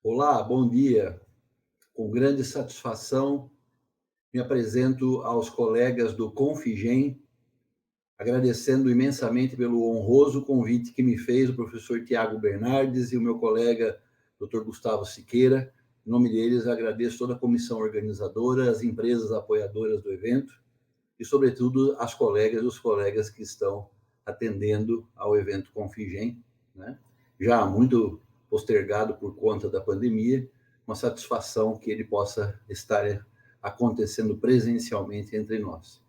Olá, bom dia. Com grande satisfação, me apresento aos colegas do Configem, agradecendo imensamente pelo honroso convite que me fez o professor Tiago Bernardes e o meu colega Dr. Gustavo Siqueira. Em nome deles, agradeço toda a comissão organizadora, as empresas apoiadoras do evento e, sobretudo, as colegas e os colegas que estão atendendo ao evento Configem, né? Já muito postergado por conta da pandemia, uma satisfação que ele possa estar acontecendo presencialmente entre nós.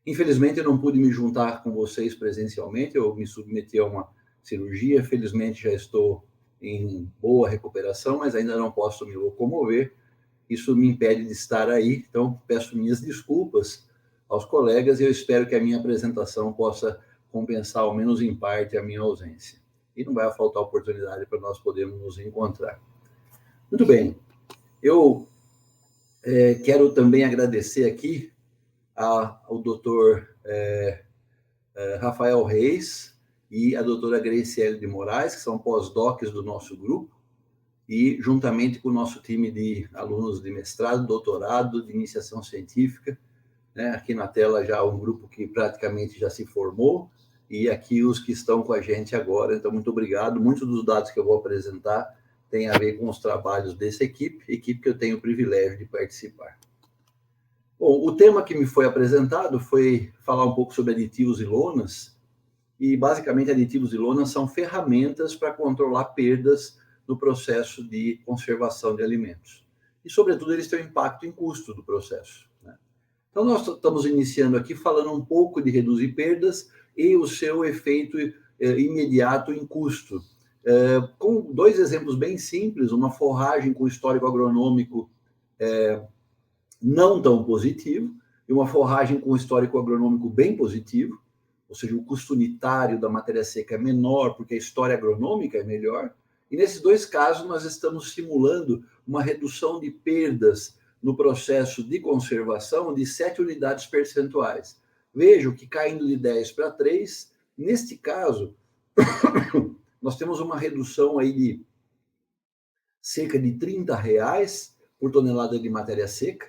Infelizmente, eu não pude me juntar com vocês presencialmente, eu me submeti a uma cirurgia, felizmente já estou em boa recuperação, mas ainda não posso me locomover, isso me impede de estar aí, então peço minhas desculpas aos colegas e eu espero que a minha apresentação possa compensar, ao menos em parte, a minha ausência. E não vai faltar oportunidade para nós podermos nos encontrar. Muito bem, eu quero também agradecer aqui ao doutor Rafael Reis e a doutora Graciele de Moraes, que são pós-docs do nosso grupo, e juntamente com o nosso time de alunos de mestrado, doutorado, de iniciação científica, né? Aqui na tela já um grupo que praticamente já se formou, e aqui os que estão com a gente agora. Então, muito obrigado. Muitos dos dados que eu vou apresentar têm a ver com os trabalhos dessa equipe que eu tenho o privilégio de participar. Bom, o tema que me foi apresentado foi falar um pouco sobre aditivos e lonas, e basicamente aditivos e lonas são ferramentas para controlar perdas no processo de conservação de alimentos. E, sobretudo, eles têm um impacto em custo do processo, né? Então, nós estamos iniciando aqui falando um pouco de reduzir perdas e o seu efeito imediato em custo. Com dois exemplos bem simples, uma forragem com histórico agronômico não tão positivo e uma forragem com histórico agronômico bem positivo, ou seja, o custo unitário da matéria seca é menor porque a história agronômica é melhor. E nesses dois casos, nós estamos simulando uma redução de perdas no processo de conservação de 7 unidades percentuais. Vejam que caindo de 10 para 3, neste caso, nós temos uma redução aí de cerca de R$ 30 por tonelada de matéria seca,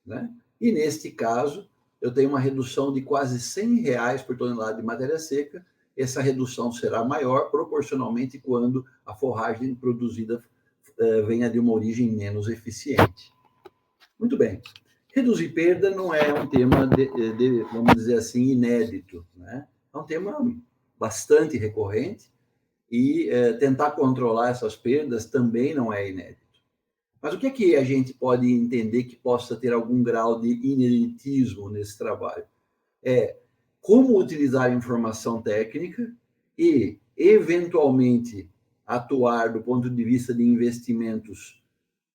né? E neste caso, eu tenho uma redução de quase R$ 100 por tonelada de matéria seca. Essa redução será maior proporcionalmente quando a forragem produzida venha de uma origem menos eficiente. Muito bem. Reduzir perda não é um tema, vamos dizer assim, inédito, né? É um tema bastante recorrente e tentar controlar essas perdas também não é inédito. Mas o que é que a gente pode entender que possa ter algum grau de ineditismo nesse trabalho? É como utilizar a informação técnica e, eventualmente, atuar do ponto de vista de investimentos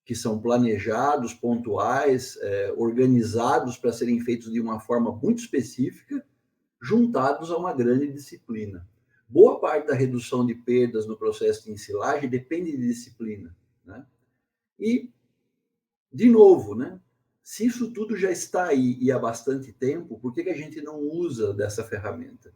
que são planejados, pontuais, organizados para serem feitos de uma forma muito específica, juntados a uma grande disciplina. Boa parte da redução de perdas no processo de ensilagem depende de disciplina, né? E, de novo, né? Se isso tudo já está aí e há bastante tempo, por que a gente não usa dessa ferramenta?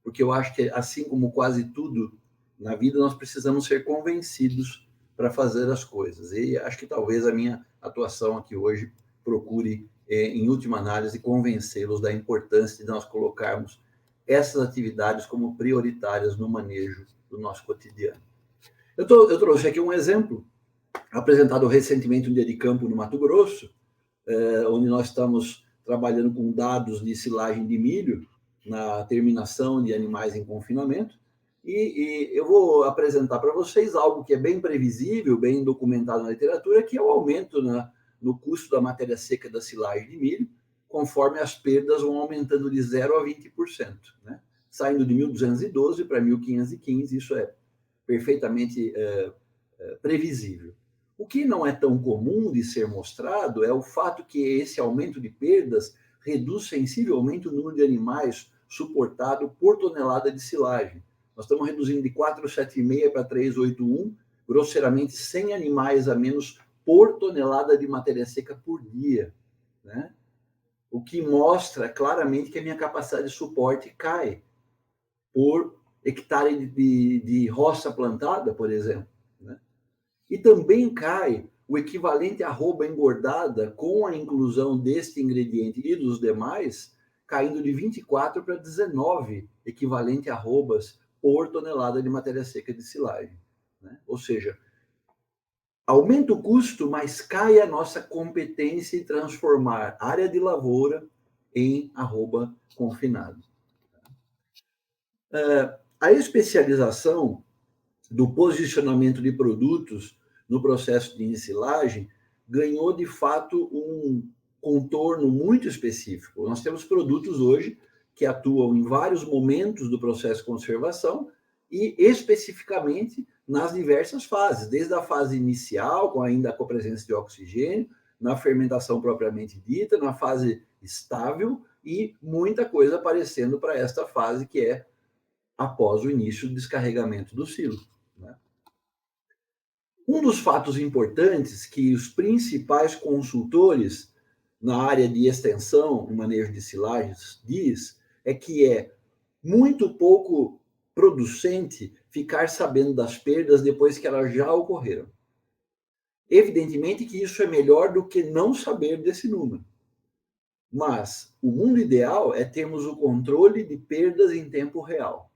Porque eu acho que, assim como quase tudo na vida, nós precisamos ser convencidos para fazer as coisas. E acho que talvez a minha atuação aqui hoje procure, em última análise, convencê-los da importância de nós colocarmos essas atividades como prioritárias no manejo do nosso cotidiano. Eu trouxe aqui um exemplo apresentado recentemente um dia de campo no Mato Grosso, onde nós estamos trabalhando com dados de silagem de milho na terminação de animais em confinamento, e eu vou apresentar para vocês algo que é bem previsível, bem documentado na literatura, que é o aumento no custo da matéria seca da silagem de milho, conforme as perdas vão aumentando de 0 a 20%, né? Saindo de 1.212 para 1.515, isso é perfeitamente previsível. O que não é tão comum de ser mostrado é o fato que esse aumento de perdas reduz sensivelmente o número de animais suportado por tonelada de silagem. Nós estamos reduzindo de 476 para 381, grosseiramente 100 animais a menos por tonelada de matéria seca por dia, né? O que mostra claramente que a minha capacidade de suporte cai por hectare de roça plantada, por exemplo, né? E também cai o equivalente arroba engordada com a inclusão deste ingrediente e dos demais, caindo de 24 para 19 equivalente arrobas por tonelada de matéria seca de silagem. Né? Ou seja, aumenta o custo, mas cai a nossa competência em transformar área de lavoura em arroba confinado. A especialização do posicionamento de produtos no processo de ensilagem ganhou, de fato, um contorno muito específico. Nós temos produtos hoje que atuam em vários momentos do processo de conservação e especificamente nas diversas fases, desde a fase inicial, ainda com a presença de oxigênio, na fermentação propriamente dita, na fase estável e muita coisa aparecendo para esta fase que é após o início do descarregamento do silo. Né? Um dos fatos importantes que os principais consultores na área de extensão e manejo de silagens diz é que é muito pouco producente ficar sabendo das perdas depois que elas já ocorreram. Evidentemente que isso é melhor do que não saber desse número. Mas o mundo ideal é termos o controle de perdas em tempo real.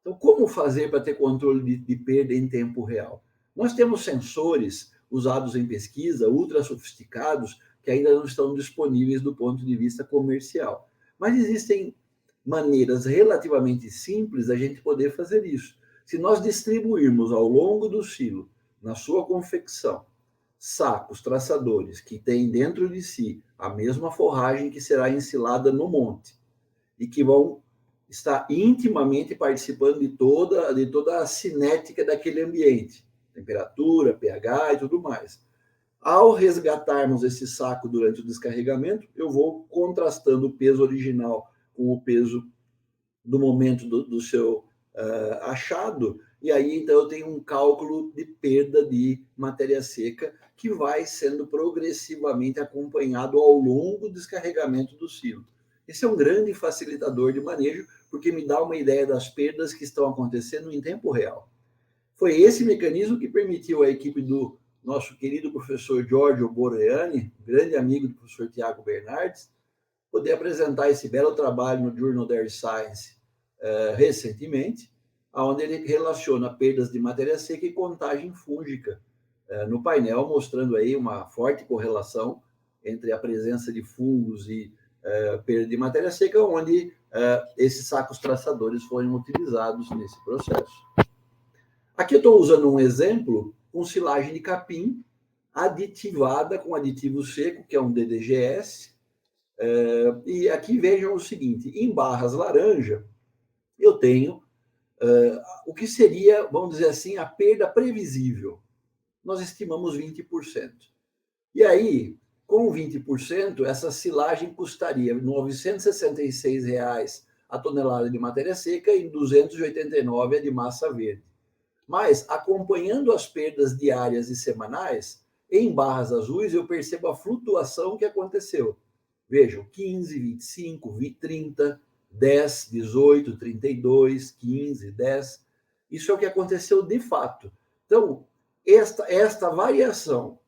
Então, como fazer para ter controle de perda em tempo real? Nós temos sensores usados em pesquisa, ultra sofisticados, que ainda não estão disponíveis do ponto de vista comercial. Mas existem maneiras relativamente simples da gente poder fazer isso. Se nós distribuirmos ao longo do silo, na sua confecção, sacos traçadores que têm dentro de si a mesma forragem que será ensilada no monte e que vão estar intimamente participando de toda a cinética daquele ambiente, temperatura, pH e tudo mais. Ao resgatarmos esse saco durante o descarregamento, eu vou contrastando o peso original com o peso do momento do seu achado, e aí então eu tenho um cálculo de perda de matéria seca que vai sendo progressivamente acompanhado ao longo do descarregamento do silo. Esse é um grande facilitador de manejo, porque me dá uma ideia das perdas que estão acontecendo em tempo real. Foi esse mecanismo que permitiu à equipe do nosso querido professor Giorgio Boreani, grande amigo do professor Tiago Bernardes, poder apresentar esse belo trabalho no Journal Dairy Science recentemente, onde ele relaciona perdas de matéria seca e contagem fúngica no painel, mostrando aí uma forte correlação entre a presença de fungos e perda de matéria seca, onde esses sacos traçadores foram utilizados nesse processo. Aqui eu estou usando um exemplo com silagem de capim aditivada com aditivo seco, que é um DDGS, e aqui vejam o seguinte, em barras laranja, eu tenho o que seria, vamos dizer assim, a perda previsível. Nós estimamos 20%. E aí, com 20%, essa silagem custaria R$ 966 a tonelada de matéria seca e R$ 289 a de massa verde. Mas, acompanhando as perdas diárias e semanais, em barras azuis eu percebo a flutuação que aconteceu. Vejam, 15, 25, 30, 10, 18, 32, 15, 10. Isso é o que aconteceu de fato. Então, esta variação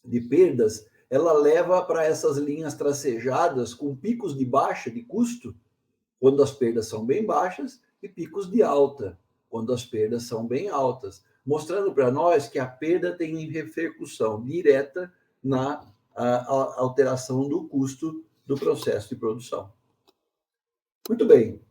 de perdas, ela leva para essas linhas tracejadas com picos de baixa de custo, quando as perdas são bem baixas, e picos de alta, quando as perdas são bem altas, mostrando para nós que a perda tem repercussão direta na alteração do custo do processo de produção. Muito bem.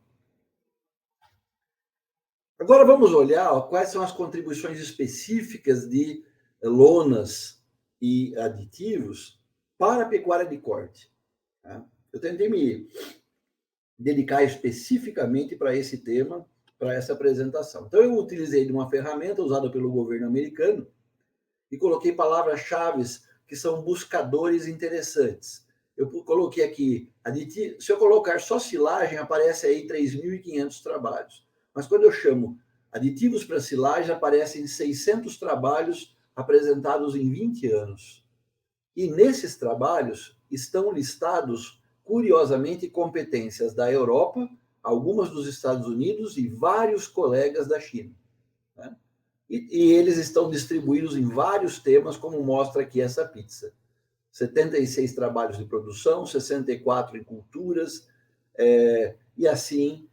Agora vamos olhar quais são as contribuições específicas de lonas e aditivos para a pecuária de corte. Eu tentei me dedicar especificamente para esse tema, para essa apresentação. Então, eu utilizei de uma ferramenta usada pelo governo americano e coloquei palavras-chave que são buscadores interessantes. Eu coloquei aqui, se eu colocar só silagem, aparece aí 3.500 trabalhos. Mas quando eu chamo aditivos para silagem, aparecem 600 trabalhos apresentados em 20 anos. E nesses trabalhos estão listados, curiosamente, competências da Europa, algumas dos Estados Unidos e vários colegas da China. Né? E eles estão distribuídos em vários temas, como mostra aqui essa pizza. 76 trabalhos de produção, 64 em culturas, e assim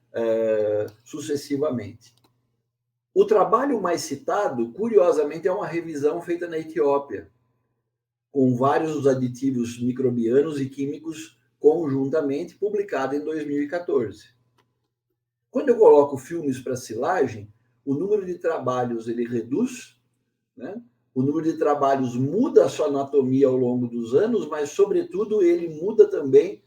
sucessivamente. O trabalho mais citado, curiosamente, é uma revisão feita na Etiópia, com vários aditivos microbianos e químicos conjuntamente, publicada em 2014. Quando eu coloco filmes para silagem, o número de trabalhos ele reduz, né? O número de trabalhos muda a sua anatomia ao longo dos anos, mas, sobretudo, ele muda também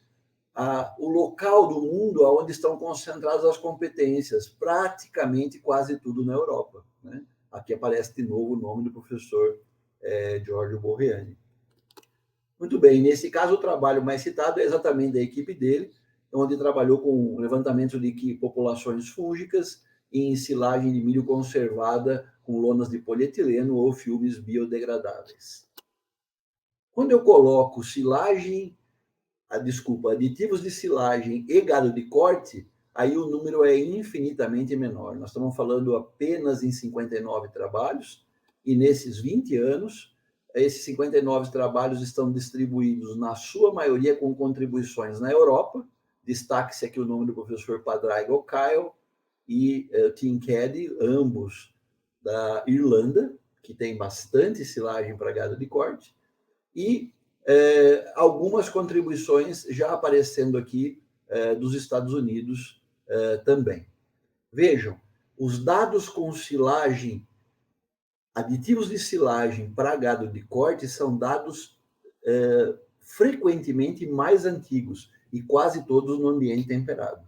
o local do mundo onde estão concentradas as competências, praticamente quase tudo na Europa, né? Aqui aparece de novo o nome do professor Giorgio Borriani. Muito bem, nesse caso, o trabalho mais citado é exatamente da equipe dele, onde trabalhou com levantamento de populações fúngicas e em silagem de milho conservada com lonas de polietileno ou filmes biodegradáveis. Quando eu coloco aditivos de silagem e gado de corte, aí o número é infinitamente menor. Nós estamos falando apenas em 59 trabalhos, e nesses 20 anos, esses 59 trabalhos estão distribuídos, na sua maioria, com contribuições na Europa. Destaque-se aqui o nome do professor Padraig Kyle e Tim Caddy, ambos da Irlanda, que tem bastante silagem para gado de corte, e algumas contribuições já aparecendo aqui dos Estados Unidos também. Vejam, os dados com silagem, aditivos de silagem para gado de corte são dados frequentemente mais antigos e quase todos no ambiente temperado.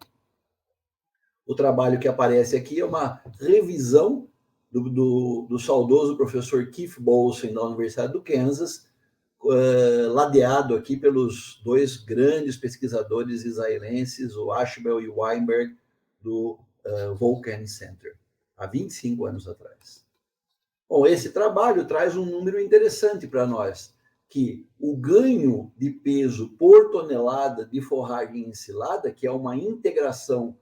O trabalho que aparece aqui é uma revisão do saudoso professor Keith Bolsen, da Universidade do Kansas, ladeado aqui pelos dois grandes pesquisadores israelenses, o Ashbel e o Weinberg, do Vulcan Center, há 25 anos atrás. Bom, esse trabalho traz um número interessante para nós, que o ganho de peso por tonelada de forragem ensilada, que é uma integração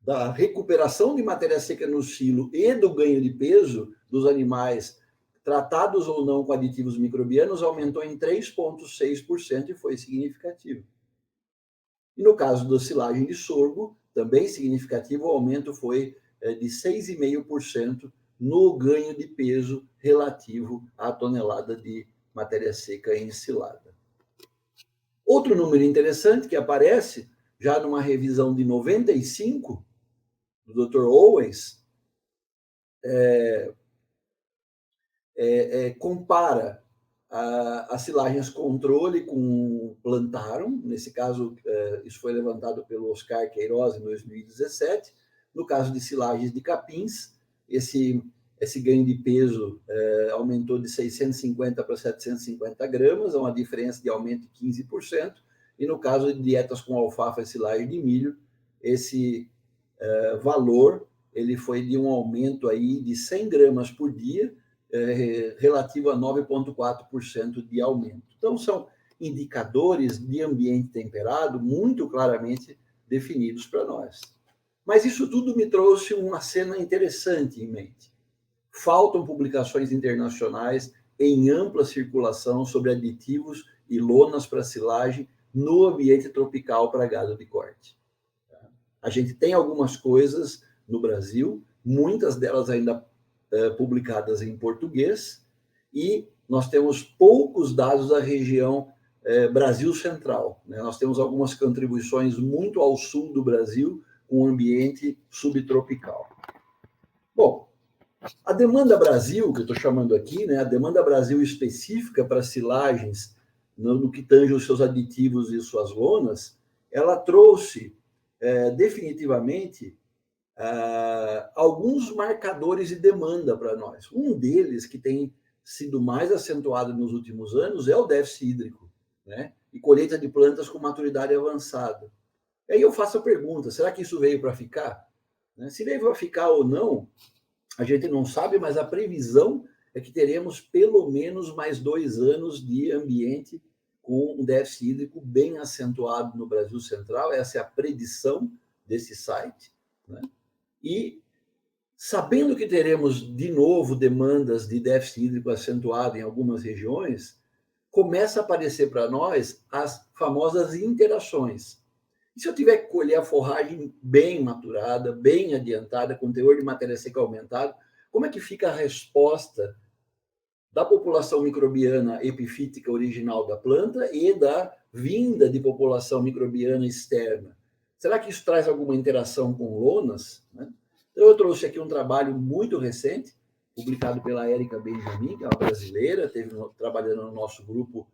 da recuperação de matéria seca no silo e do ganho de peso dos animais tratados ou não com aditivos microbianos, aumentou em 3,6% e foi significativo. E no caso da silagem de sorgo, também significativo, o aumento foi de 6,5% no ganho de peso relativo à tonelada de matéria seca ensilada. Outro número interessante que aparece, já numa revisão de 95, do Dr. Owens, compara as silagens controle com plantarum. Nesse caso, isso foi levantado pelo Oscar Queiroz em 2017. No caso de silagens de capins, esse ganho de peso aumentou de 650 para 750 gramas, é uma diferença de aumento de 15%. E no caso de dietas com alfafa e silagem de milho, esse valor ele foi de um aumento aí de 100 gramas por dia, relativo a 9,4% de aumento. Então, são indicadores de ambiente temperado muito claramente definidos para nós. Mas isso tudo me trouxe uma cena interessante em mente. Faltam publicações internacionais em ampla circulação sobre aditivos e lonas para silagem no ambiente tropical para gado de corte. A gente tem algumas coisas no Brasil, muitas delas ainda publicadas em português, e nós temos poucos dados da região Brasil Central, né? Nós temos algumas contribuições muito ao sul do Brasil, com um ambiente subtropical. Bom, a demanda Brasil, que eu estou chamando aqui, né, a demanda Brasil específica para silagens, no que tange os seus aditivos e suas lonas, ela trouxe definitivamente alguns marcadores de demanda para nós. Um deles, que tem sido mais acentuado nos últimos anos, é o déficit hídrico, né? E colheita de plantas com maturidade avançada. E aí eu faço a pergunta, será que isso veio para ficar? Se veio para ficar ou não, a gente não sabe, mas a previsão é que teremos pelo menos mais 2 anos de ambiente com um déficit hídrico bem acentuado no Brasil Central. Essa é a predição desse site, né? E Sabendo que teremos, de novo, demandas de déficit hídrico acentuado em algumas regiões, começa a aparecer para nós as famosas interações. E se eu tiver que colher a forragem bem maturada, bem adiantada, com teor de matéria seca aumentado, como é que fica a resposta da população microbiana epifítica original da planta e da vinda de população microbiana externa? Será que isso traz alguma interação com lonas? Então, eu trouxe aqui um trabalho muito recente, publicado pela Érica Benjamin, que é uma brasileira, esteve trabalhando no nosso grupo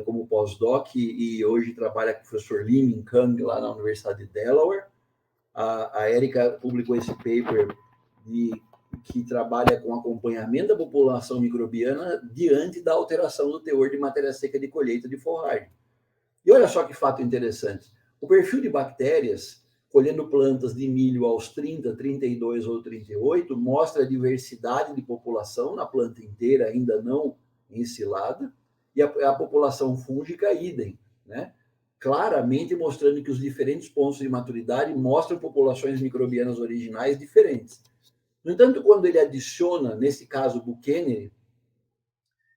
como pós-doc e hoje trabalha com o professor Lee Min Kang lá na Universidade de Delaware. A Érica publicou esse paper que trabalha com acompanhamento da população microbiana diante da alteração do teor de matéria seca de colheita de forragem. E olha só que fato interessante. O perfil de bactérias, colhendo plantas de milho aos 30, 32 ou 38, mostra a diversidade de população na planta inteira, ainda não ensilada, e a população fúngica, idem, né? Claramente mostrando que os diferentes pontos de maturidade mostram populações microbianas originais diferentes. No entanto, quando ele adiciona, nesse caso, Buchanan,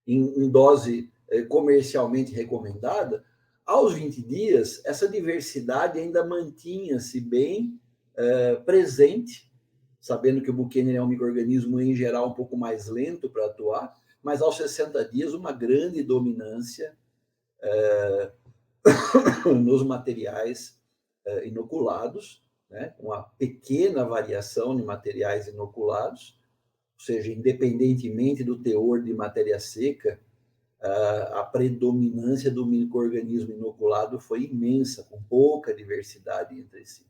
em dose comercialmente recomendada, aos 20 dias, essa diversidade ainda mantinha-se bem presente, sabendo que o Buchanan é um micro-organismo, em geral, um pouco mais lento para atuar, mas aos 60 dias, uma grande dominância nos materiais inoculados, né? Uma pequena variação de materiais inoculados, ou seja, independentemente do teor de matéria seca, a predominância do micro-organismo inoculado foi imensa, com pouca diversidade entre si.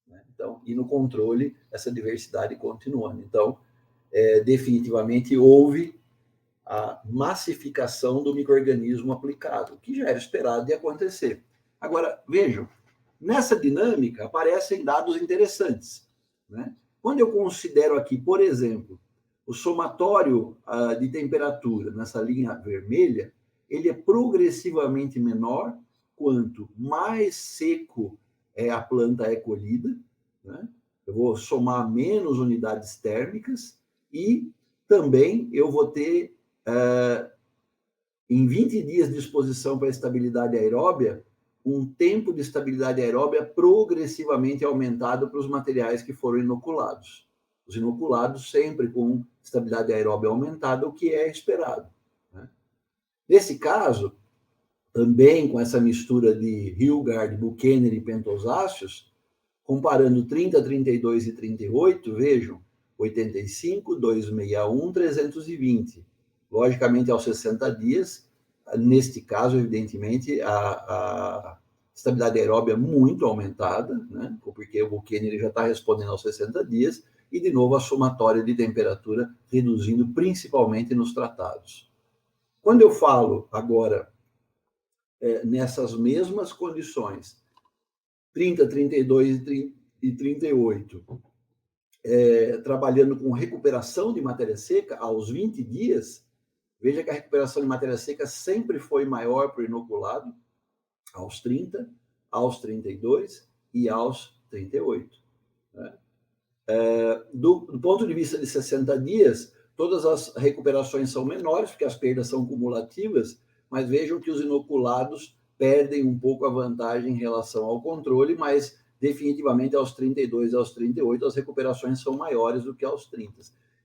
Né? Então, e no controle, essa diversidade continuando. Então, definitivamente houve a massificação do micro-organismo aplicado, que já era esperado de acontecer. Agora, vejam, nessa dinâmica aparecem dados interessantes. Né? Quando eu considero aqui, por exemplo, o somatório de temperatura nessa linha vermelha, ele é progressivamente menor quanto mais seco a planta é colhida. Né? Eu vou somar menos unidades térmicas e também eu vou ter, em 20 dias de exposição para a estabilidade aeróbia, um tempo de estabilidade aeróbia progressivamente aumentado para os materiais que foram inoculados. Os inoculados sempre com estabilidade aeróbia aumentada, o que é esperado. Né? Nesse caso, também com essa mistura de Hilgard, Buchanan e pentosáceos, comparando 30, 32 e 38, vejam, 85, 261, 320. Logicamente, aos 60 dias, neste caso, evidentemente, a estabilidade aeróbia muito aumentada, né? Porque o Buchanan já está respondendo aos 60 dias, e, de novo, a somatória de temperatura reduzindo principalmente nos tratados. Quando eu falo agora nessas mesmas condições, 30, 32 e 38, trabalhando com recuperação de matéria seca aos 20 dias, veja que a recuperação de matéria seca sempre foi maior para o inoculado, aos 30, aos 32 e aos 38. Né? Do ponto de vista de 60 dias, todas as recuperações são menores, porque as perdas são cumulativas, mas vejam que os inoculados perdem um pouco a vantagem em relação ao controle, mas definitivamente aos 32 e aos 38 as recuperações são maiores do que aos 30.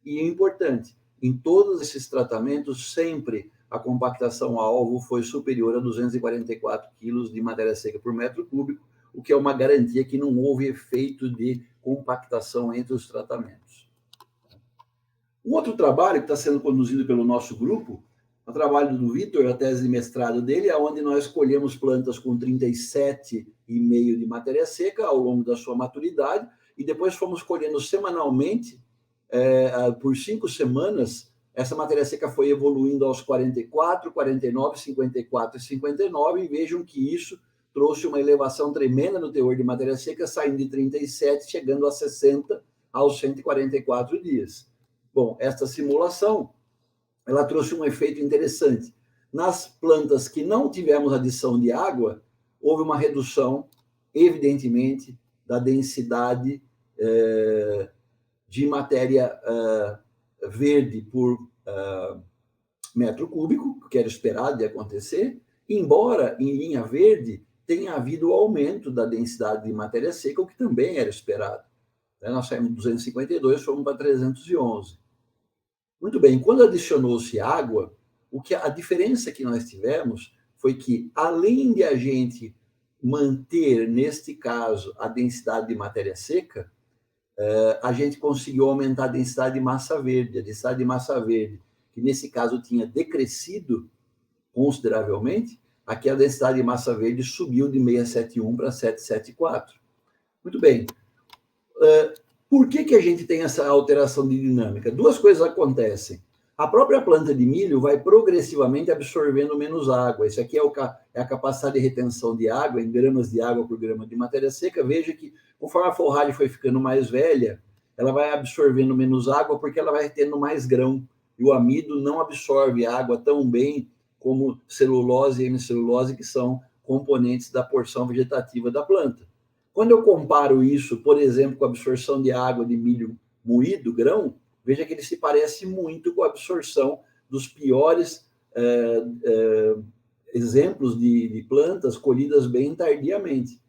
E é importante, em todos esses tratamentos, sempre a compactação alvo foi superior a 244 quilos de matéria seca por metro cúbico, o que é uma garantia que não houve efeito de compactação entre os tratamentos. Um outro trabalho que está sendo conduzido pelo nosso grupo, o trabalho do Vitor, a tese de mestrado dele, é onde nós escolhemos plantas com 37,5 de matéria seca ao longo da sua maturidade, e depois fomos colhendo semanalmente, por 5 semanas, essa matéria seca foi evoluindo aos 44, 49, 54 e 59, e vejam que isso trouxe uma elevação tremenda no teor de matéria seca, saindo de 37, chegando a 60 aos 144 dias. Bom, esta simulação, ela trouxe um efeito interessante. Nas plantas que não tivemos adição de água, houve uma redução, evidentemente, da densidade de matéria verde por metro cúbico, que era esperado de acontecer, embora em linha verde tenha havido o aumento da densidade de matéria seca, o que também era esperado. Nós saímos de 252, fomos para 311. Muito bem, quando adicionou-se água, a diferença que nós tivemos foi que, além de a gente manter, neste caso, a densidade de matéria seca, a gente conseguiu aumentar a densidade de massa verde. A densidade de massa verde, que nesse caso tinha decrescido consideravelmente, aqui a densidade de massa verde subiu de 671 para 774. Muito bem. Por que a gente tem essa alteração de dinâmica? Duas coisas acontecem. A própria planta de milho vai progressivamente absorvendo menos água. Isso aqui é a capacidade de retenção de água, em gramas de água por grama de matéria seca. Veja que, conforme a forragem foi ficando mais velha, ela vai absorvendo menos água porque ela vai tendo mais grão. E o amido não absorve água tão bem como celulose e hemicelulose, que são componentes da porção vegetativa da planta. Quando eu comparo isso, por exemplo, com a absorção de água de milho moído, grão, veja que ele se parece muito com a absorção dos piores exemplos de plantas colhidas bem tardiamente,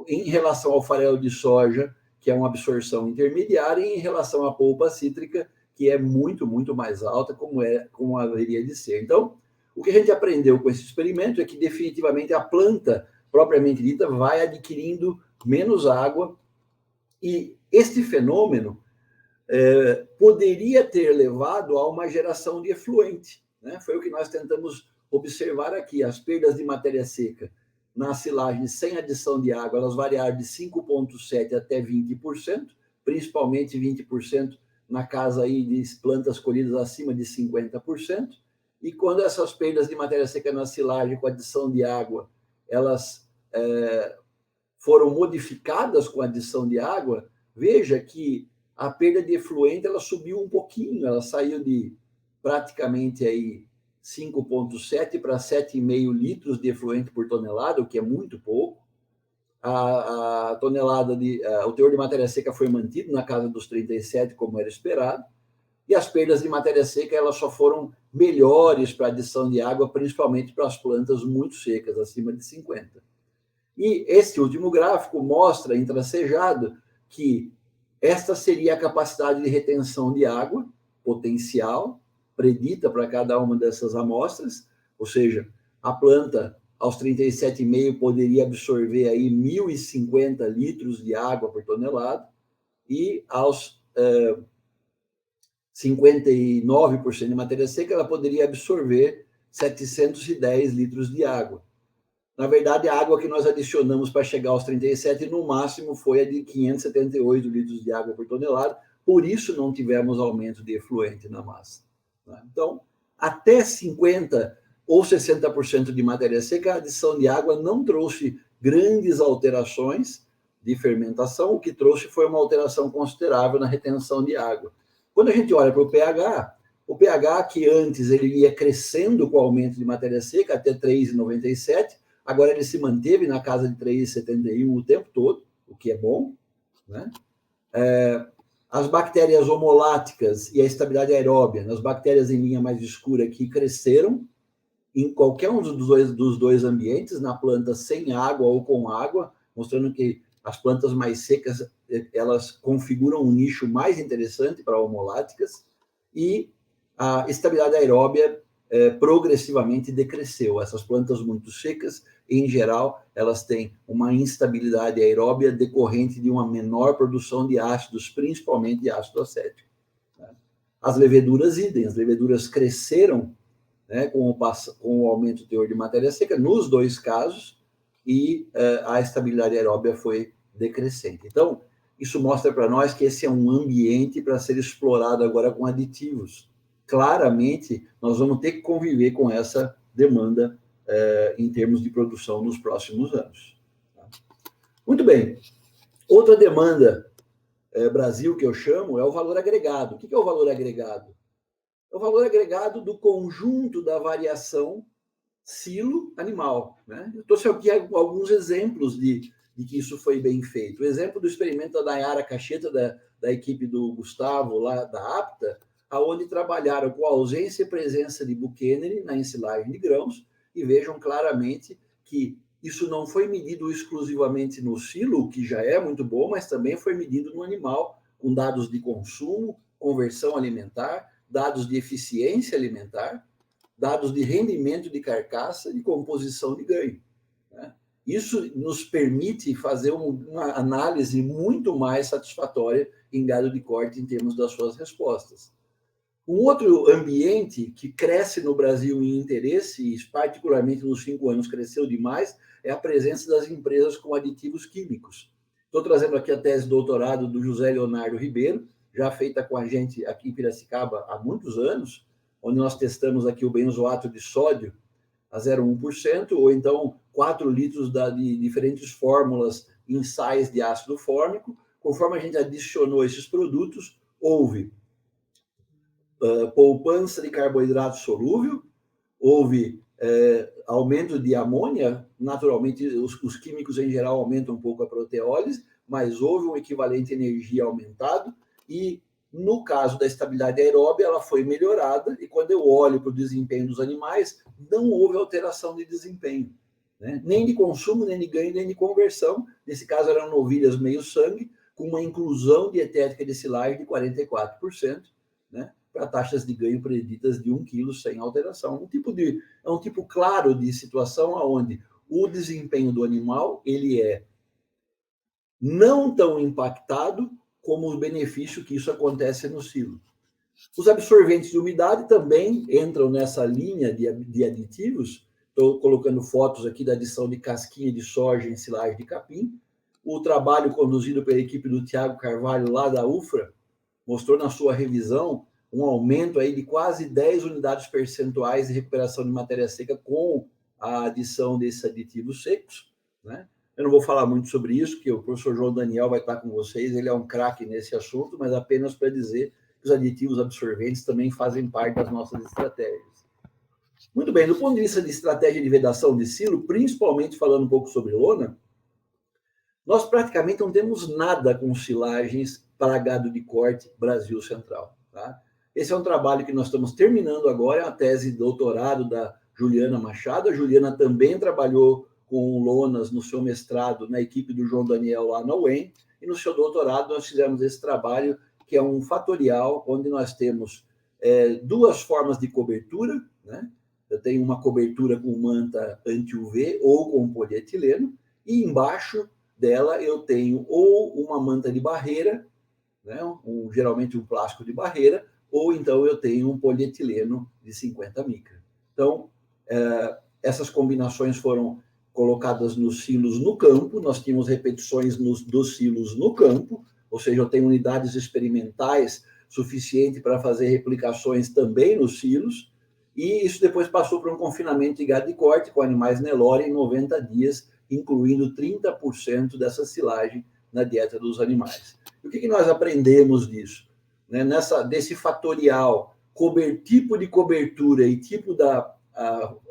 em relação ao farelo de soja, que é uma absorção intermediária, e em relação à polpa cítrica, que é muito, muito mais alta, como haveria de ser. Então, o que a gente aprendeu com esse experimento é que, definitivamente, a planta, propriamente dita, vai adquirindo menos água, e este fenômeno poderia ter levado a uma geração de efluente, né? Foi o que nós tentamos observar aqui. As perdas de matéria seca na silagem sem adição de água, elas variaram de 5,7% até 20%, principalmente 20% na casa aí de plantas colhidas acima de 50%, e quando essas perdas de matéria seca na silagem com adição de água, elas foram modificadas com a adição de água, veja que a perda de efluente ela subiu um pouquinho, ela saiu de praticamente aí 5,7 para 7,5 litros de efluente por tonelada, o que é muito pouco. A tonelada o teor de matéria seca foi mantido na casa dos 37, como era esperado, e as perdas de matéria seca elas só foram melhores para a adição de água, principalmente para as plantas muito secas, acima de 50. E este último gráfico mostra, em tracejado, que esta seria a capacidade de retenção de água potencial, predita para cada uma dessas amostras, ou seja, a planta aos 37,5 poderia absorver aí 1.050 litros de água por tonelada, e aos 59% de matéria seca, ela poderia absorver 710 litros de água. Na verdade, a água que nós adicionamos para chegar aos 37, no máximo, foi a de 578 litros de água por tonelada, por isso não tivemos aumento de efluente na massa. Então, até 50% ou 60% de matéria seca, a adição de água não trouxe grandes alterações de fermentação, o que trouxe foi uma alteração considerável na retenção de água. Quando a gente olha para o pH, que antes ele ia crescendo com o aumento de matéria seca até 3,97, agora ele se manteve na casa de 3,71 o tempo todo, o que é bom, né? As bactérias homoláticas e a estabilidade aeróbia, nas bactérias em linha mais escura, que cresceram em qualquer um dos dois ambientes, na planta sem água ou com água, mostrando que as plantas mais secas, elas configuram um nicho mais interessante para homoláticas, e a estabilidade aeróbia progressivamente decresceu. Essas plantas muito secas, em geral, elas têm uma instabilidade aeróbia decorrente de uma menor produção de ácidos, principalmente de ácido acético. As leveduras idem, as leveduras cresceram, né, com o aumento do teor de matéria seca, nos dois casos, e a estabilidade aeróbia foi decrescente. Então, isso mostra para nós que esse é um ambiente para ser explorado agora com aditivos. Claramente, nós vamos ter que conviver com essa demanda em termos de produção nos próximos anos. Muito bem. Outra demanda, Brasil, que eu chamo, é o valor agregado. O que é o valor agregado? É o valor agregado do conjunto da variação silo-animal, né? Eu trouxe aqui alguns exemplos de que isso foi bem feito. O exemplo do experimento da Nayara Cacheta, da equipe do Gustavo, lá da APTA, aonde trabalharam com a ausência e presença de Buchanan na ensilagem de grãos, e vejam claramente que isso não foi medido exclusivamente no silo, que já é muito bom, mas também foi medido no animal, com dados de consumo, conversão alimentar, dados de eficiência alimentar, dados de rendimento de carcaça e composição de ganho. Né? Isso nos permite fazer uma análise muito mais satisfatória em gado de corte em termos das suas respostas. Um outro ambiente que cresce no Brasil em interesse, e particularmente nos 5 anos cresceu demais, é a presença das empresas com aditivos químicos. Estou trazendo aqui a tese de doutorado do José Leonardo Ribeiro, já feita com a gente aqui em Piracicaba há muitos anos, onde nós testamos aqui o benzoato de sódio a 0,1%, ou então 4 litros de diferentes fórmulas em sais de ácido fórmico. Conforme a gente adicionou esses produtos, houve poupança de carboidrato solúvel, houve aumento de amônia, naturalmente os químicos em geral aumentam um pouco a proteólise, mas houve um equivalente de energia aumentado, e no caso da estabilidade aeróbia, ela foi melhorada, e quando eu olho para o desempenho dos animais, não houve alteração de desempenho, né? Nem de consumo, nem de ganho, nem de conversão. Nesse caso, eram novilhas meio-sangue, com uma inclusão dietética de silagem de 44%, né? Para taxas de ganho preditas de 1 quilo sem alteração. É um tipo claro de situação onde o desempenho do animal ele é não tão impactado como o benefício que isso acontece no silo. Os absorventes de umidade também entram nessa linha de aditivos. Estou colocando fotos aqui da adição de casquinha de soja em silagem de capim. O trabalho conduzido pela equipe do Tiago Carvalho, lá da UFRA, mostrou na sua revisão um aumento aí de quase 10 unidades percentuais de recuperação de matéria seca com a adição desses aditivos secos, né? Eu não vou falar muito sobre isso, porque o professor João Daniel vai estar com vocês, ele é um craque nesse assunto, mas apenas para dizer que os aditivos absorventes também fazem parte das nossas estratégias. Muito bem, do ponto de vista de estratégia de vedação de silo, principalmente falando um pouco sobre lona, nós praticamente não temos nada com silagens para gado de corte Brasil Central. Tá? Esse é um trabalho que nós estamos terminando agora, é a tese de doutorado da Juliana Machado. A Juliana também trabalhou com lonas no seu mestrado na equipe do João Daniel lá na UEM, e no seu doutorado nós fizemos esse trabalho, que é um fatorial, onde nós temos duas formas de cobertura, né? Eu tenho uma cobertura com manta anti-UV ou com polietileno, e embaixo dela eu tenho ou uma manta de barreira, né? Geralmente um plástico de barreira, ou então eu tenho um polietileno de 50 micra. Então, essas combinações foram colocadas nos silos no campo, nós tínhamos repetições dos silos no campo, ou seja, eu tenho unidades experimentais suficiente para fazer replicações também nos silos, e isso depois passou para um confinamento de gado de corte com animais Nelore em 90 dias, incluindo 30% dessa silagem na dieta dos animais. E o que nós aprendemos disso? Né? Desse fatorial, tipo de cobertura e tipo da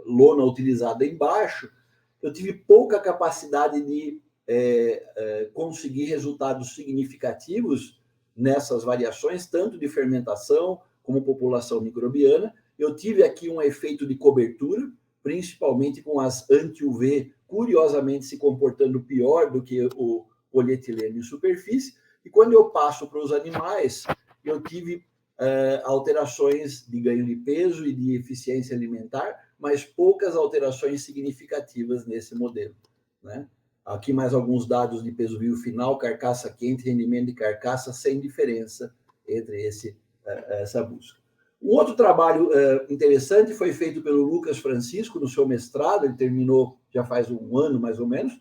lona utilizada embaixo, eu tive pouca capacidade de conseguir resultados significativos nessas variações, tanto de fermentação como população microbiana. Eu tive aqui um efeito de cobertura, principalmente com as anti-UV, curiosamente se comportando pior do que o polietileno em superfície. E quando eu passo para os animais, eu tive alterações de ganho de peso e de eficiência alimentar, mas poucas alterações significativas nesse modelo, né? Aqui mais alguns dados de peso vivo final, carcaça quente, rendimento de carcaça, sem diferença entre essa busca. Um outro trabalho interessante foi feito pelo Lucas Francisco no seu mestrado, ele terminou já faz um ano, mais ou menos.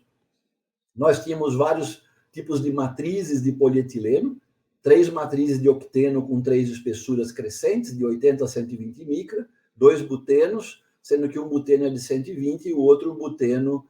Nós tínhamos vários tipos de matrizes de polietileno, 3 matrizes de octeno com 3 espessuras crescentes, de 80 a 120 micra, 2 butenos, sendo que um buteno é de 120 e o outro buteno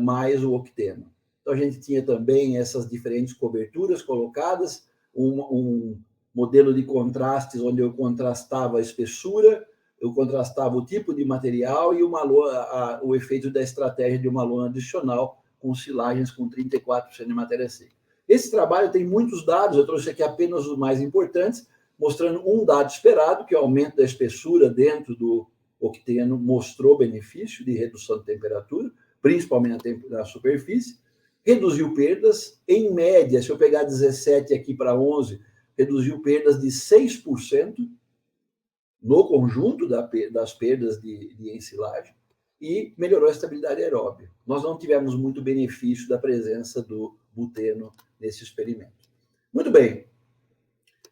mais o octeno. Então, a gente tinha também essas diferentes coberturas colocadas, um modelo de contrastes, onde eu contrastava a espessura, eu contrastava o tipo de material e o efeito da estratégia de uma lona adicional com silagens com 34% de matéria seca. Esse trabalho tem muitos dados, eu trouxe aqui apenas os mais importantes, mostrando um dado esperado, que é o aumento da espessura dentro do octeno, mostrou benefício de redução de temperatura, principalmente na superfície, reduziu perdas, em média, se eu pegar 17 aqui para 11, reduziu perdas de 6% no conjunto das perdas de ensilagem e melhorou a estabilidade aeróbica. Nós não tivemos muito benefício da presença do buteno nesse experimento. Muito bem.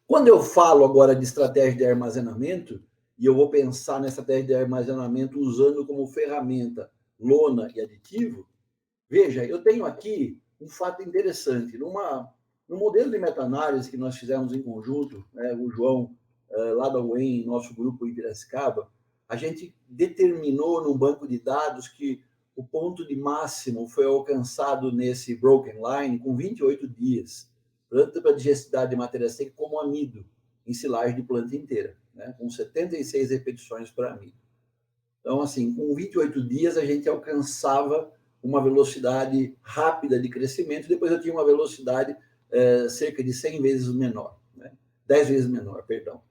Quando eu falo agora de estratégia de armazenamento, e eu vou pensar na estratégia de armazenamento usando como ferramenta lona e aditivo, veja, eu tenho aqui um fato interessante. No modelo de meta-análise que nós fizemos em conjunto, né, o João, lá da UEM, nosso grupo em Piracicaba, a gente determinou no banco de dados que o ponto de máximo foi alcançado nesse broken line com 28 dias, tanto para digestibilidade de matéria seca como amido, em silagem de planta inteira, né, com 76 repetições para amido. Então, assim, com 28 dias a gente alcançava uma velocidade rápida de crescimento, depois eu tinha uma velocidade cerca de 100 vezes menor, né? 10 vezes menor, perdão.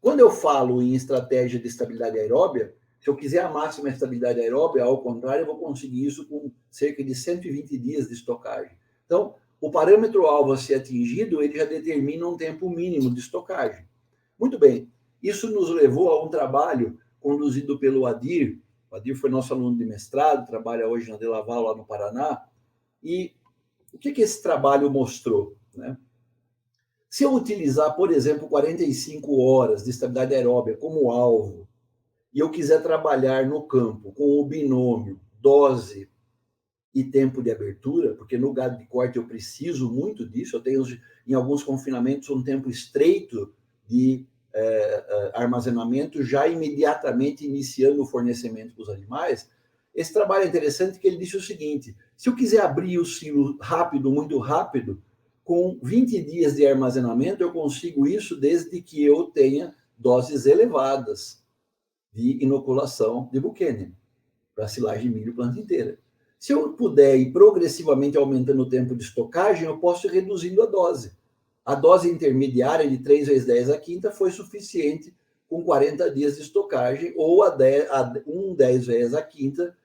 Quando eu falo em estratégia de estabilidade aeróbia, se eu quiser a máxima estabilidade aeróbia, ao contrário, eu vou conseguir isso com cerca de 120 dias de estocagem. Então, o parâmetro alvo a ser atingido, ele já determina um tempo mínimo de estocagem. Muito bem, isso nos levou a um trabalho conduzido pelo Adir. O Adir foi nosso aluno de mestrado, trabalha hoje na De Laval, lá no Paraná. E o que esse trabalho mostrou, né? Se eu utilizar, por exemplo, 45 horas de estabilidade aeróbia como alvo, e eu quiser trabalhar no campo com o binômio dose e tempo de abertura, porque no gado de corte eu preciso muito disso, eu tenho em alguns confinamentos um tempo estreito de armazenamento, já imediatamente iniciando o fornecimento para os animais. Esse trabalho é interessante porque ele disse o seguinte: se eu quiser abrir o silo rápido, muito rápido, com 20 dias de armazenamento, eu consigo isso desde que eu tenha doses elevadas de inoculação de buchanan para silagem de milho planta inteira. Se eu puder ir progressivamente aumentando o tempo de estocagem, eu posso ir reduzindo a dose. A dose intermediária de 3 vezes 10 a quinta foi suficiente com 40 dias de estocagem, ou 10 vezes a quinta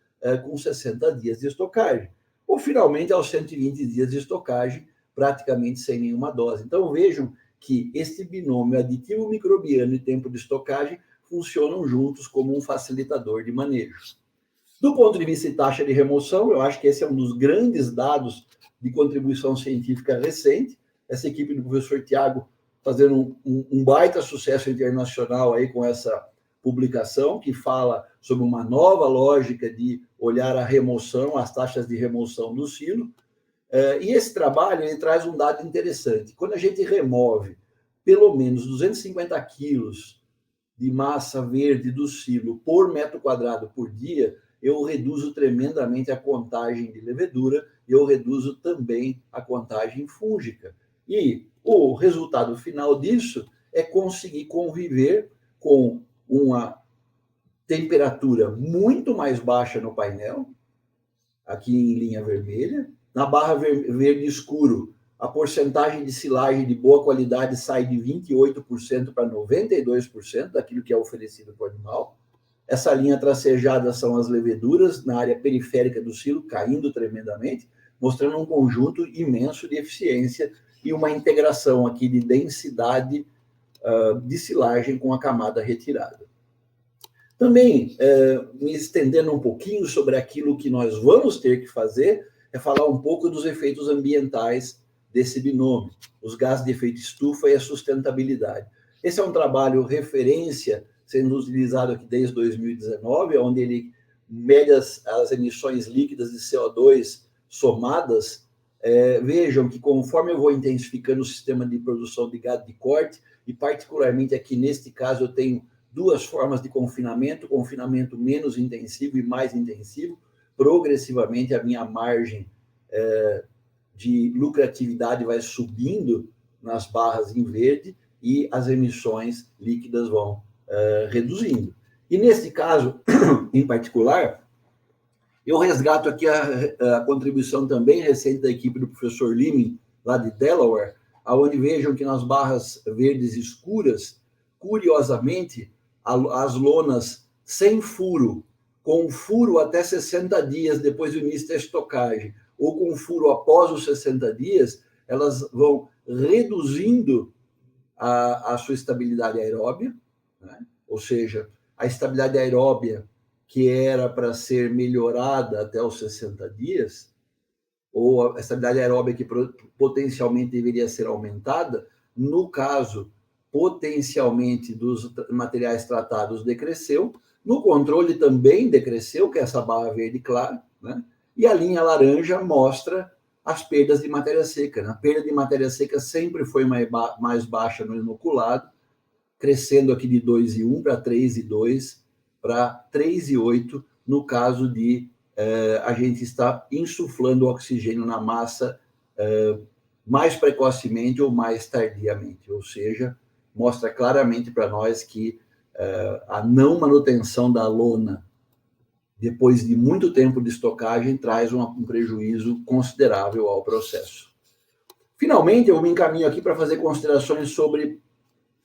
com 60 dias de estocagem. Ou, finalmente, aos 120 dias de estocagem, praticamente sem nenhuma dose. Então, vejam que este binômio aditivo microbiano e tempo de estocagem funcionam juntos como um facilitador de manejo. Do ponto de vista de taxa de remoção, eu acho que esse é um dos grandes dados de contribuição científica recente. Essa equipe do professor Tiago fazendo um baita sucesso internacional aí com essa publicação, que fala sobre uma nova lógica de olhar a remoção, as taxas de remoção do silo. E esse trabalho ele traz um dado interessante. Quando a gente remove pelo menos 250 quilos de massa verde do silo por metro quadrado por dia, eu reduzo tremendamente a contagem de levedura e eu reduzo também a contagem fúngica. E o resultado final disso é conseguir conviver com uma temperatura muito mais baixa no painel, aqui em linha vermelha. Na barra verde escuro, a porcentagem de silagem de boa qualidade sai de 28% para 92% daquilo que é oferecido para o animal. Essa linha tracejada são as leveduras na área periférica do silo, caindo tremendamente, mostrando um conjunto imenso de eficiência e uma integração aqui de densidade de silagem com a camada retirada. Também, me estendendo um pouquinho sobre aquilo que nós vamos ter que fazer, é falar um pouco dos efeitos ambientais desse binômio, os gases de efeito estufa e a sustentabilidade. Esse é um trabalho referência, sendo utilizado aqui desde 2019, onde ele mede as emissões líquidas de CO2 somadas. Vejam que conforme eu vou intensificando o sistema de produção de gado de corte, e particularmente aqui neste caso eu tenho duas formas de confinamento menos intensivo e mais intensivo, progressivamente a minha margem de lucratividade vai subindo nas barras em verde e as emissões líquidas vão reduzindo. E nesse caso, em particular, Eu resgato aqui a contribuição também recente da equipe do professor Leeming, lá de Delaware, onde vejam que nas barras verdes escuras, curiosamente, as lonas sem furo, com furo até 60 dias depois do início da estocagem, ou com furo após os 60 dias, elas vão reduzindo a sua estabilidade aeróbia, né? Ou seja, a estabilidade aeróbia que era para ser melhorada até os 60 dias, ou a estabilidade aeróbia que potencialmente deveria ser aumentada, no caso, potencialmente dos materiais tratados decresceu, no controle também decresceu, que é essa barra verde clara, né? E a linha laranja mostra as perdas de matéria seca. A perda de matéria seca sempre foi mais baixa no inoculado, crescendo aqui de 2,1 para 3,2 para 3,8 no caso de a gente estar insuflando oxigênio na massa mais precocemente ou mais tardiamente, ou seja, mostra claramente para nós que a não manutenção da lona depois de muito tempo de estocagem traz um prejuízo considerável ao processo. Finalmente, eu me encaminho aqui para fazer considerações sobre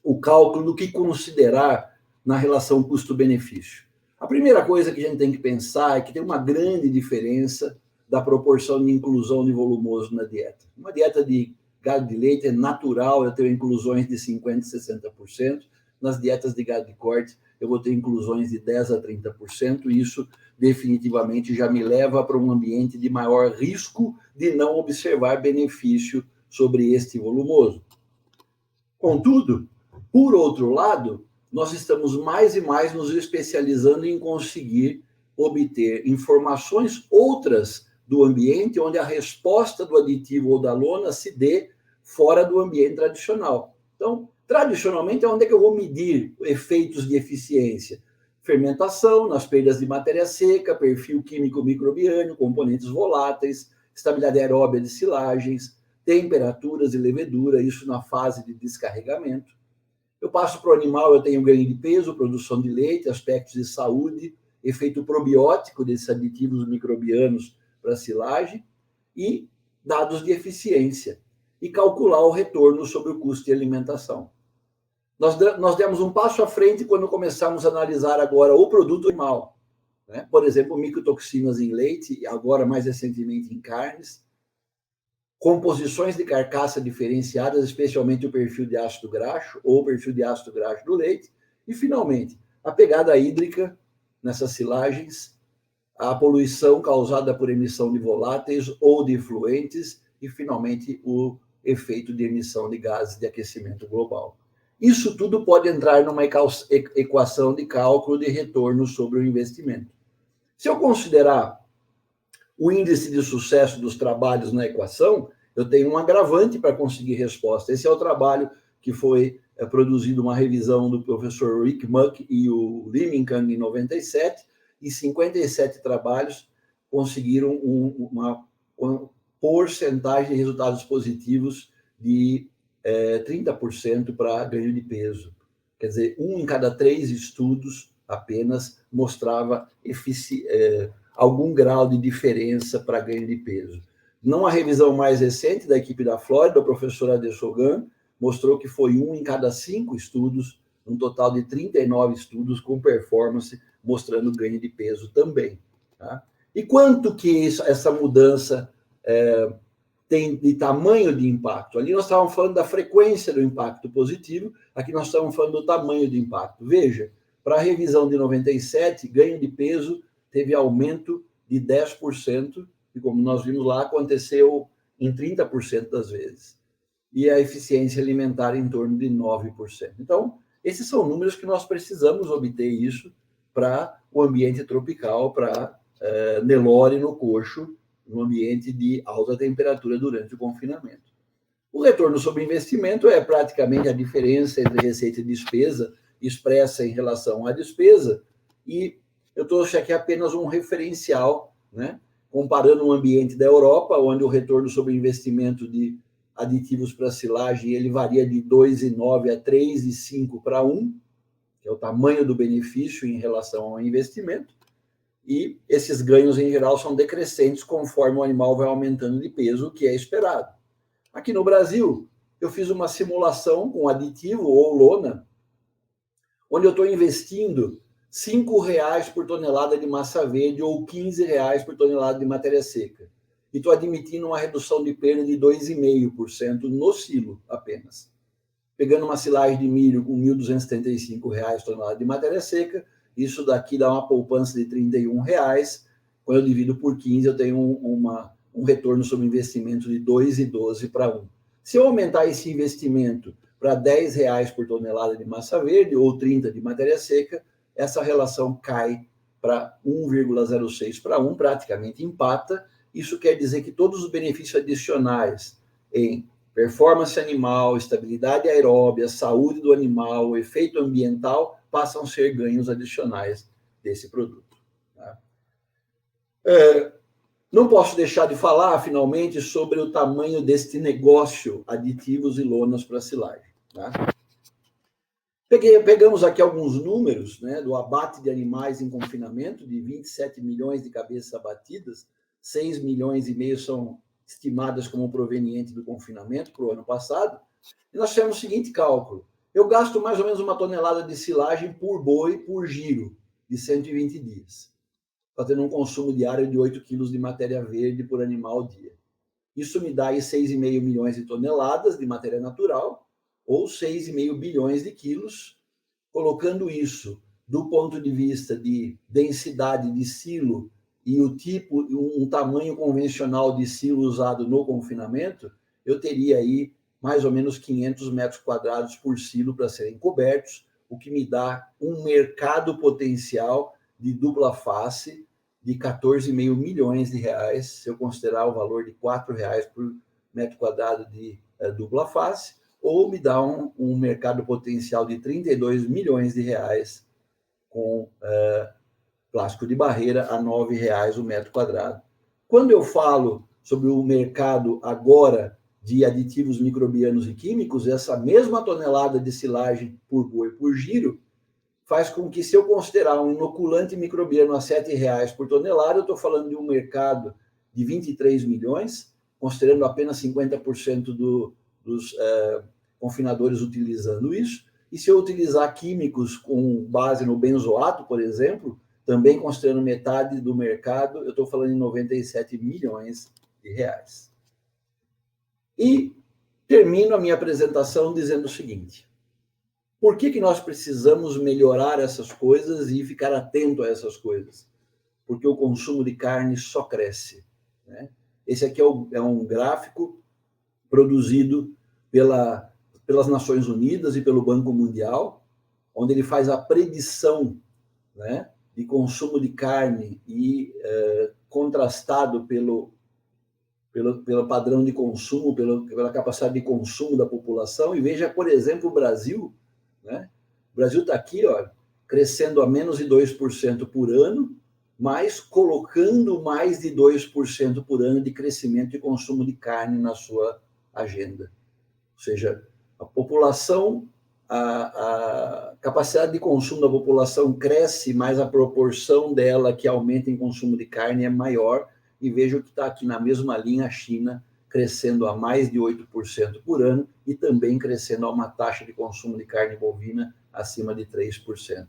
o cálculo do que considerar na relação custo-benefício. A primeira coisa que a gente tem que pensar é que tem uma grande diferença da proporção de inclusão de volumoso na dieta. Uma dieta de gado de leite é natural eu ter inclusões de 50% a 60%. Nas dietas de gado de corte, eu vou ter inclusões de 10% a 30%, e isso definitivamente já me leva para um ambiente de maior risco de não observar benefício sobre este volumoso. Contudo, por outro lado, nós estamos mais e mais nos especializando em conseguir obter informações outras do ambiente, onde a resposta do aditivo ou da lona se dê fora do ambiente tradicional. Então, tradicionalmente, onde é que eu vou medir efeitos de eficiência? Fermentação, nas perdas de matéria seca, perfil químico microbiano, componentes voláteis, estabilidade aeróbia de silagens, temperaturas e levedura, isso na fase de descarregamento. Eu passo para o animal, eu tenho ganho de peso, produção de leite, aspectos de saúde, efeito probiótico desses aditivos microbianos para a silagem e dados de eficiência. E calcular o retorno sobre o custo de alimentação. Nós demos um passo à frente quando começamos a analisar agora o produto animal, né? Por exemplo, micotoxinas em leite, e agora mais recentemente em carnes, composições de carcaça diferenciadas, especialmente o perfil de ácido graxo ou o perfil de ácido graxo do leite, e, finalmente, a pegada hídrica nessas silagens, a poluição causada por emissão de voláteis ou de efluentes e, finalmente, o efeito de emissão de gases de aquecimento global. Isso tudo pode entrar numa equação de cálculo de retorno sobre o investimento. Se eu considerar o índice de sucesso dos trabalhos na equação, eu tenho um agravante para conseguir resposta. Esse é o trabalho que foi produzido, uma revisão do professor Rick Muck e o Leeming em 97, e 57 trabalhos conseguiram uma porcentagem de resultados positivos de 30% para ganho de peso. Quer dizer, 1 em cada 3 estudos apenas mostrava algum grau de diferença para ganho de peso. Numa revisão mais recente da equipe da Flórida, o professor Adesogan mostrou que foi 1 em cada 5 estudos, um total de 39 estudos com performance mostrando ganho de peso também. Tá? E quanto que essa mudança tem de tamanho de impacto? Ali nós estávamos falando da frequência do impacto positivo, aqui nós estamos falando do tamanho do impacto. Veja, para a revisão de 97, ganho de peso teve aumento de 10%, e como nós vimos lá, aconteceu em 30% das vezes. E a eficiência alimentar em torno de 9%. Então, esses são números que nós precisamos obter isso para o ambiente tropical, para Nelore no coxo, no ambiente de alta temperatura durante o confinamento. O retorno sobre investimento é praticamente a diferença entre receita e despesa expressa em relação à despesa, e eu trouxe aqui apenas um referencial, né? Comparando o ambiente da Europa, onde o retorno sobre investimento de aditivos para silagem ele varia de 2,9 a 3,5 para 1, que é o tamanho do benefício em relação ao investimento, e esses ganhos, em geral, são decrescentes conforme o animal vai aumentando de peso, o que é esperado. Aqui no Brasil, eu fiz uma simulação com aditivo ou lona, onde eu estou investindo R$ 5,00 por tonelada de massa verde ou R$ 15,00 por tonelada de matéria seca. E estou admitindo uma redução de perda de 2,5% no silo apenas. Pegando uma silagem de milho com R$ 1.235 tonelada de matéria seca, isso daqui dá uma poupança de R$ 31,00. Quando eu divido por 15, eu tenho um retorno sobre investimento de 2,12 para 1. Se eu aumentar esse investimento para R$ 10,00 por tonelada de massa verde ou 30 de matéria seca, essa relação cai para 1,06 para 1, praticamente empata. Isso quer dizer que todos os benefícios adicionais em performance animal, estabilidade aeróbia, saúde do animal, efeito ambiental, passam a ser ganhos adicionais desse produto. Tá? Não posso deixar de falar, finalmente, sobre o tamanho deste negócio, aditivos e lonas para silagem. Tá? Pegamos aqui alguns números, né, do abate de animais em confinamento, de 27 milhões de cabeças abatidas, 6,5 milhões são estimadas como provenientes do confinamento para o ano passado, e nós fizemos o seguinte cálculo: eu gasto mais ou menos 1 tonelada de silagem por boi por giro de 120 dias, fazendo um consumo diário de 8 quilos de matéria verde por animal ao dia. Isso me dá aí 6,5 milhões de toneladas de matéria natural, ou 6,5 bilhões de quilos. Colocando isso do ponto de vista de densidade de silo e o tipo, um tamanho convencional de silo usado no confinamento, eu teria aí mais ou menos 500 metros quadrados por silo para serem cobertos, o que me dá um mercado potencial de dupla face de 14,5 milhões de reais, se eu considerar o valor de R$ 4,00 por metro quadrado de dupla face, ou me dá um mercado potencial de 32 milhões de reais com plástico de barreira a R$ 9,00 o metro quadrado. Quando eu falo sobre o mercado agora de aditivos microbianos e químicos, essa mesma tonelada de silagem por boi por giro faz com que, se eu considerar um inoculante microbiano a R$ 7,00 por tonelada, eu estou falando de um mercado de 23 milhões, considerando apenas 50% dos confinadores utilizando isso. E se eu utilizar químicos com base no benzoato, por exemplo, também considerando metade do mercado, eu estou falando em 97 milhões de reais. E termino a minha apresentação dizendo o seguinte: por que nós precisamos melhorar essas coisas e ficar atento a essas coisas? Porque o consumo de carne só cresce. Né? Esse aqui é um gráfico produzido pelas Nações Unidas e pelo Banco Mundial, onde ele faz a predição, né, de consumo de carne e contrastado pelo padrão de consumo, pela capacidade de consumo da população. E veja, por exemplo, o Brasil. Né? O Brasil está aqui, ó, crescendo a menos de 2% por ano, mas colocando mais de 2% por ano de crescimento de consumo de carne na sua agenda. Ou seja, a população, a capacidade de consumo da população cresce, mas a proporção dela que aumenta em consumo de carne é maior. E veja o que está aqui na mesma linha, a China, crescendo a mais de 8% por ano e também crescendo a uma taxa de consumo de carne bovina acima de 3%.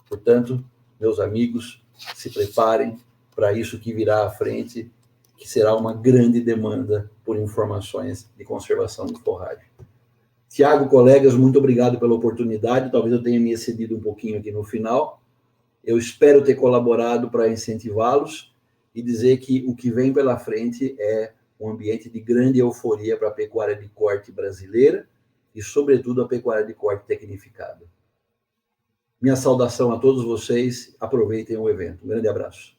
Portanto, meus amigos, se preparem para isso que virá à frente, que será uma grande demanda por informações de conservação de forragem. Tiago, colegas, muito obrigado pela oportunidade. Talvez eu tenha me excedido um pouquinho aqui no final. Eu espero ter colaborado para incentivá-los e dizer que o que vem pela frente é um ambiente de grande euforia para a pecuária de corte brasileira e, sobretudo, a pecuária de corte tecnificada. Minha saudação a todos vocês. Aproveitem o evento. Um grande abraço.